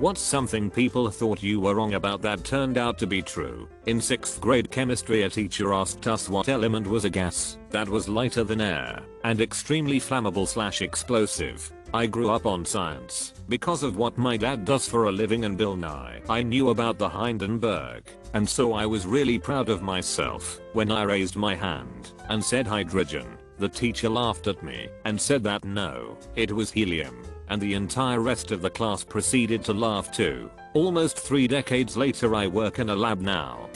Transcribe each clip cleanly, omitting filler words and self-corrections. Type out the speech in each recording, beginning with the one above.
What's something people thought you were wrong about that turned out to be true? In 6th grade chemistry, a teacher asked us what element was a gas that was lighter than air and extremely flammable/explosive. I grew up on science because of what my dad does for a living, and Bill Nye. I knew about the Hindenburg, and so I was really proud of myself when I raised my hand and said hydrogen. The teacher laughed at me and said that no, it was helium, and the entire rest of the class proceeded to laugh too. Almost 3 decades later, I work in a lab now.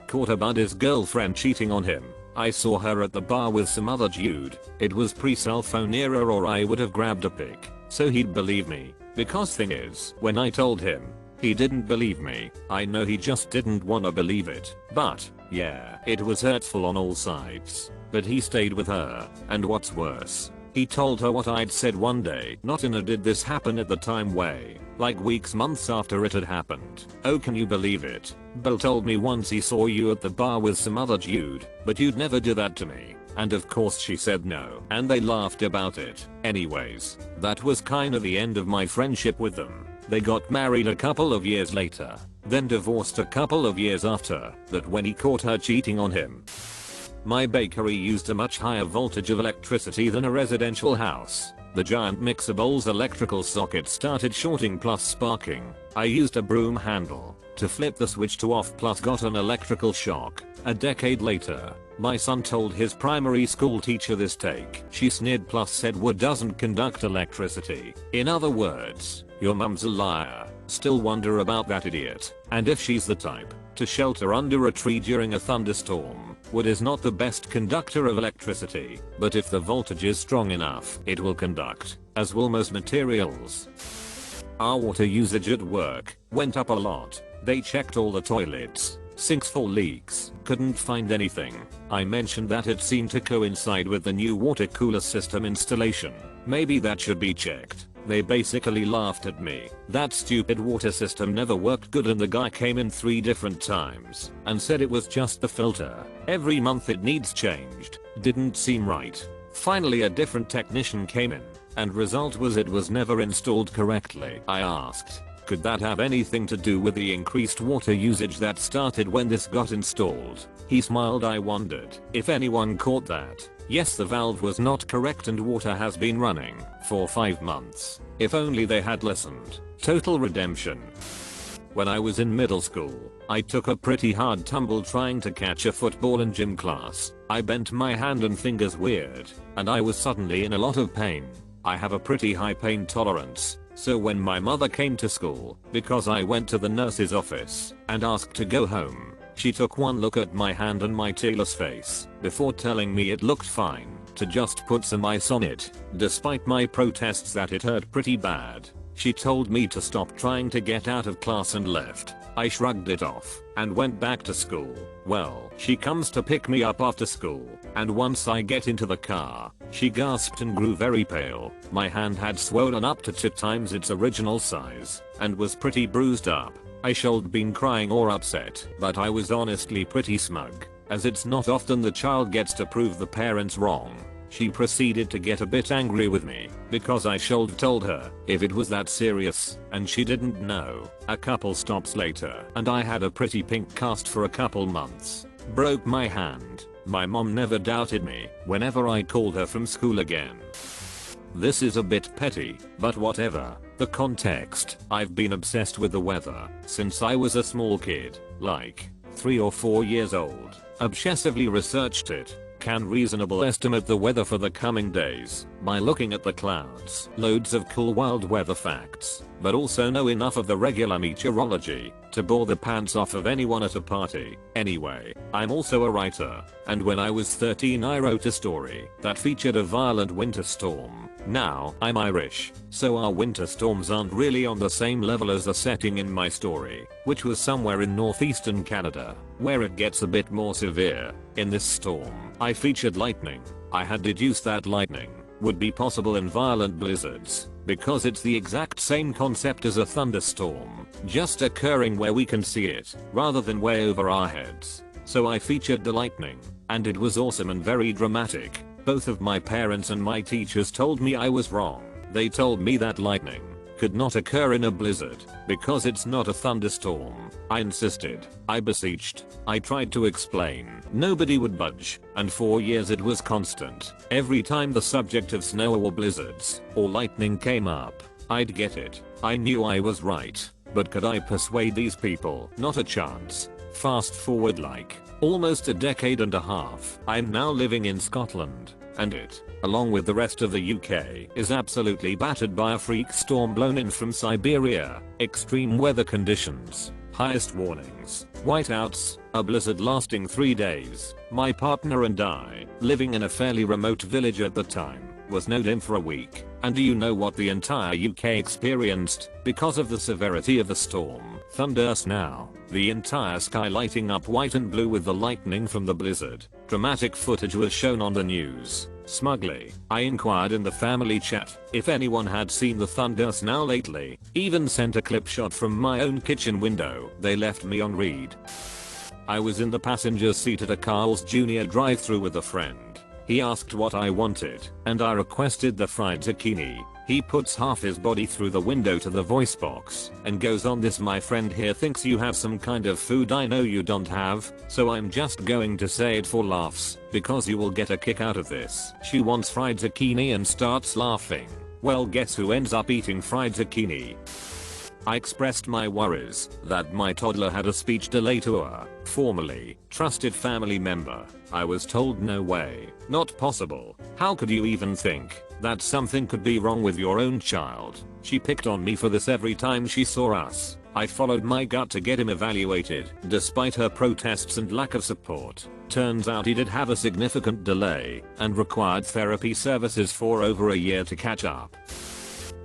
Caught a buddy's girlfriend cheating on him. I saw her at the bar with some other dude. It was pre-cell phone era, or I would have grabbed a pic so he'd believe me. Because thing is, when I told him, he didn't believe me. I know he just didn't wanna believe it. But yeah, it was hurtful on all sides. But he stayed with her, and what's worse, he told her what I'd said one day, not in a did this happen at the time way, like weeks, months after it had happened. Oh, can you believe it? Bill told me once he saw you at the bar with some other dude, but you'd never do that to me. And of course she said no, and they laughed about it. Anyways, that was kinda the end of my friendship with them. They got married a couple of years later, then divorced a couple of years after that when he caught her cheating on him. My bakery used a much higher voltage of electricity than a residential house. The giant mixer bowl's electrical socket started shorting plus sparking. I used a broom handle to flip the switch to off plus got an electrical shock. A decade later, my son told his primary school teacher this take. She sneered plus said wood doesn't conduct electricity. In other words, your mum's a liar. Still wonder about that idiot. And if she's the type to shelter under a tree during a thunderstorm, wood is not the best conductor of electricity, but if the voltage is strong enough, it will conduct, as will most materials. Our water usage at work went up a lot. They checked all the toilets, sinks for leaks, couldn't find anything. I mentioned that it seemed to coincide with the new water cooler system installation. Maybe that should be checked. They basically laughed at me. That stupid water system never worked good, and the guy came in 3 different times and said it was just the filter. Every month it needs changed. Didn't seem right. Finally a different technician came in, and result was it was never installed correctly. I asked, could that have anything to do with the increased water usage that started when this got installed? He smiled. I wondered if anyone caught that. Yes, the valve was not correct and water has been running for 5 months. If only they had listened. Total redemption. When I was in middle school, I took a pretty hard tumble trying to catch a football in gym class. I bent my hand and fingers weird, and I was suddenly in a lot of pain. I have a pretty high pain tolerance, so when my mother came to school, because I went to the nurse's office and asked to go home, she took one look at my hand and my tearless face before telling me it looked fine to just put some ice on it. Despite my protests that it hurt pretty bad, she told me to stop trying to get out of class and left. I shrugged it off and went back to school. Well, she comes to pick me up after school, and once I get into the car, she gasped and grew very pale. My hand had swollen up to 2 times its original size and was pretty bruised up. I should been crying or upset, but I was honestly pretty smug, as it's not often the child gets to prove the parents wrong. She proceeded to get a bit angry with me because I should told her if it was that serious, and she didn't know. A couple stops later, and I had a pretty pink cast for a couple months. Broke my hand. My mom never doubted me whenever I called her from school again. This is a bit petty, but whatever. The context, I've been obsessed with the weather since I was a small kid, like 3 or 4 years old. Obsessively researched it. Can reasonable estimate the weather for the coming days by looking at the clouds. Loads of cool wild weather facts, but also know enough of the regular meteorology to bore the pants off of anyone at a party. Anyway, I'm also a writer, and when I was 13 I wrote a story that featured a violent winter storm. Now, I'm Irish, so our winter storms aren't really on the same level as the setting in my story, which was somewhere in northeastern Canada, where it gets a bit more severe. In this storm, I featured lightning. I had deduced that lightning would be possible in violent blizzards, because it's the exact same concept as a thunderstorm, just occurring where we can see it, rather than way over our heads. So I featured the lightning, and it was awesome and very dramatic. Both of my parents and my teachers told me I was wrong. They told me that lightning could not occur in a blizzard because it's not a thunderstorm. I insisted. I beseeched. I tried to explain. Nobody would budge, and for years it was constant. Every time the subject of snow or blizzards or lightning came up, I'd get it. I knew I was right, but could I persuade these people? Not a chance. Fast forward like almost a decade and a half. I'm now living in Scotland, and it, along with the rest of the UK, is absolutely battered by a freak storm blown in from Siberia. Extreme weather conditions, highest warnings, whiteouts, a blizzard lasting 3 days. My partner and I, living in a fairly remote village at the time, was snowed in for a week. And do you know what the entire UK experienced because of the severity of the storm? Thunders now, the entire sky lighting up white and blue with the lightning from the blizzard. Dramatic footage was shown on the news. Smugly, I inquired in the family chat if anyone had seen the thunders now lately. Even sent a clip shot from my own kitchen window. They left me on read. I was in the passenger seat at a Carl's Jr. drive-thru with a friend. He asked what I wanted, and I requested the fried zucchini. He puts half his body through the window to the voice box and goes on, "This my friend here thinks you have some kind of food I know you don't have, so I'm just going to say it for laughs, because you will get a kick out of this. She wants fried zucchini," and starts laughing. Well, guess who ends up eating fried zucchini? I expressed my worries that my toddler had a speech delay to a formerly trusted family member. I was told no way, not possible. How could you even think that something could be wrong with your own child? She picked on me for this every time she saw us. I followed my gut to get him evaluated, despite her protests and lack of support. Turns out he did have a significant delay and required therapy services for over a year to catch up.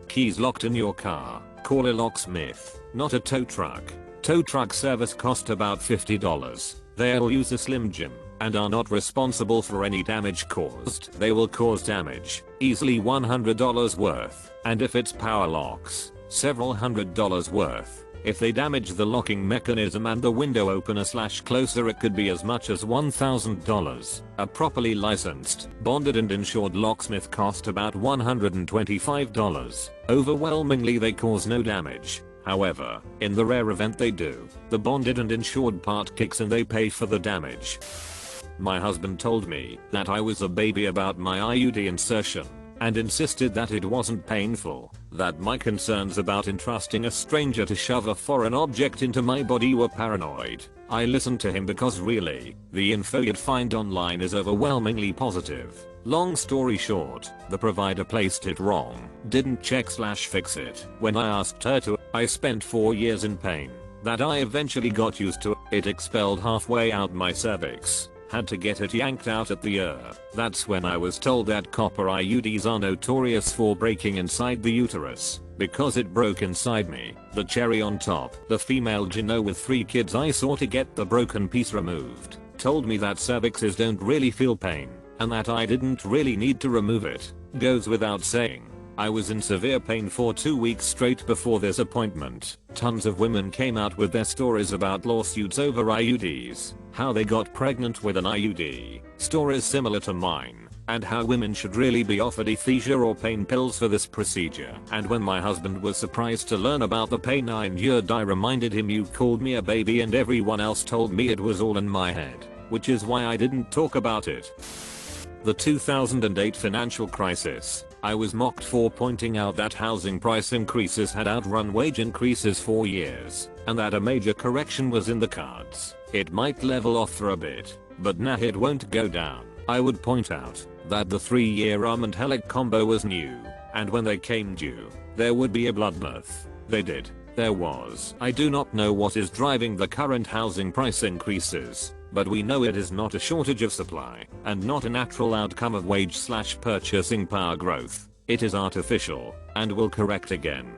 Keys locked in your car? Call a locksmith, not a tow truck. Tow truck service cost about $50. They'll use a Slim Jim and are not responsible for any damage caused. They will cause damage, easily $100 worth, and if it's power locks, several $100 worth. If they damage the locking mechanism and the window opener / closer, it could be as much as $1,000. A properly licensed, bonded and insured locksmith cost about $125. Overwhelmingly they cause no damage. However, in the rare event they do, the bonded and insured part kicks and they pay for the damage. My husband told me that I was a baby about my IUD insertion and insisted that it wasn't painful, that my concerns about entrusting a stranger to shove a foreign object into my body were paranoid. I listened to him because really, the info you'd find online is overwhelmingly positive. Long story short, the provider placed it wrong, didn't check / fix it. When I asked her to, I spent 4 years in pain that I eventually got used to. It expelled halfway out my cervix. Had to get it yanked out at the ear. That's when I was told that copper IUDs are notorious for breaking inside the uterus, because it broke inside me. The cherry on top, the female gyno with 3 kids I saw to get the broken piece removed, told me that cervixes don't really feel pain, and that I didn't really need to remove it. Goes without saying, I was in severe pain for 2 weeks straight before this appointment. Tons of women came out with their stories about lawsuits over IUDs, how they got pregnant with an IUD, stories similar to mine, and how women should really be offered anesthesia or pain pills for this procedure. And when my husband was surprised to learn about the pain I endured, I reminded him, "You called me a baby and everyone else told me it was all in my head," which is why I didn't talk about it. The 2008 financial crisis. I was mocked for pointing out that housing price increases had outrun wage increases for years, and that a major correction was in the cards. It might level off for a bit, but nah, it won't go down. I would point out that the 3-year and Helic combo was new, and when they came due, there would be a bloodbath. They did. There was. I do not know what is driving the current housing price increases, but we know it is not a shortage of supply, and not a natural outcome of wage / purchasing power growth. It is artificial, and will correct again.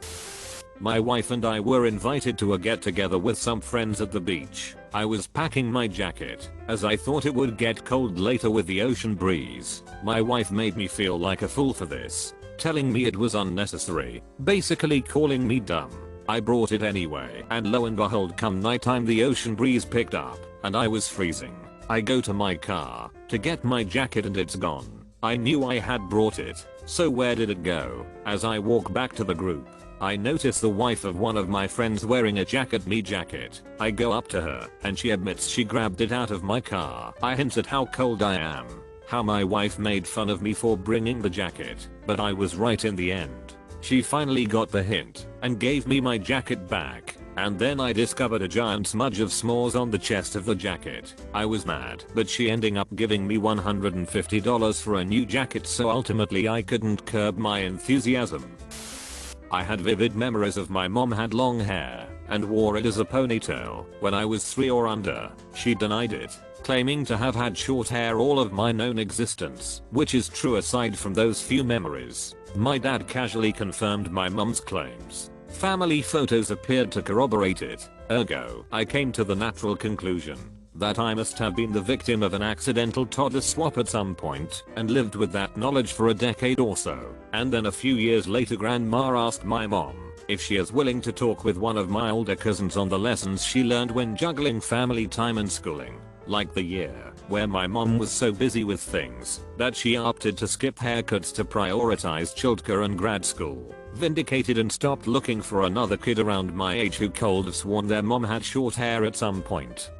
My wife and I were invited to a get-together with some friends at the beach. I was packing my jacket, as I thought it would get cold later with the ocean breeze. My wife made me feel like a fool for this, telling me it was unnecessary, basically calling me dumb. I brought it anyway, and lo and behold, come nighttime the ocean breeze picked up, and I was freezing. I go to my car to get my jacket and it's gone. I knew I had brought it, so where did it go? As I walk back to the group, I notice the wife of one of my friends wearing a jacket. I go up to her and she admits she grabbed it out of my car. I hint at how cold I am, how my wife made fun of me for bringing the jacket, but I was right in the end. She finally got the hint and gave me my jacket back. And then I discovered a giant smudge of s'mores on the chest of the jacket. I was mad, but she ended up giving me $150 for a new jacket, so ultimately I couldn't curb my enthusiasm. I had vivid memories of my mom had long hair and wore it as a ponytail when I was 3 or under. She denied it, claiming to have had short hair all of my known existence, which is true aside from those few memories. My dad casually confirmed my mom's claims. Family photos appeared to corroborate it. Ergo, I came to the natural conclusion that I must have been the victim of an accidental toddler swap at some point and lived with that knowledge for a decade or so. And then a few years later, grandma asked my mom if she is willing to talk with one of my older cousins on the lessons she learned when juggling family time and schooling. Like the year where my mom was so busy with things that she opted to skip haircuts to prioritize childcare and grad school. Vindicated and stopped looking for another kid around my age who could have sworn their mom had short hair at some point.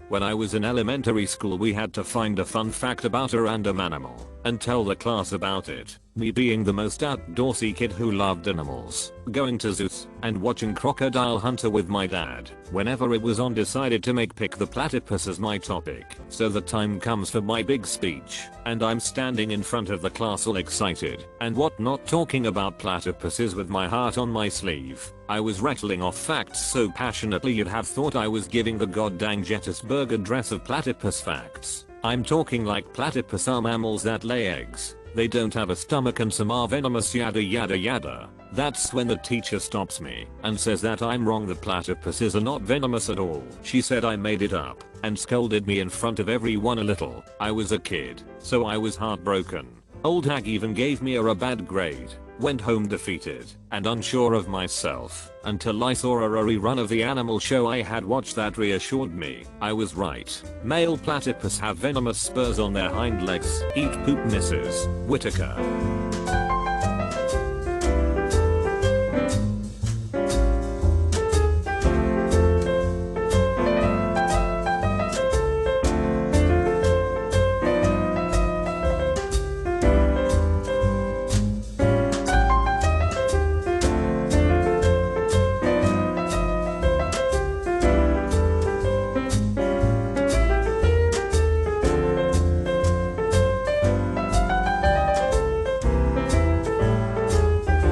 When I was in elementary school, we had to find a fun fact about a random animal and tell the class about it. Me being the most outdoorsy kid who loved animals, going to zoos and watching Crocodile Hunter with my dad whenever it was on, decided to pick the platypus as my topic. So the time comes for my big speech and I'm standing in front of the class all excited and whatnot, talking about platypuses with my heart on my sleeve. I was rattling off facts so passionately you'd have thought I was giving the goddamn Gettysburg Address of platypus facts. I'm talking like platypus are mammals that lay eggs. They don't have a stomach and some are venomous, yada yada yada. That's when the teacher stops me and says that I'm wrong, the platypuses are not venomous at all. She said I made it up and scolded me in front of everyone a little. I was a kid, so I was heartbroken. Old hag even gave me a bad grade. Went home defeated and unsure of myself until I saw a rerun of the animal show I had watched that reassured me I was right. Male platypus have venomous spurs on their hind legs. Eat poop, Mrs. Whitaker.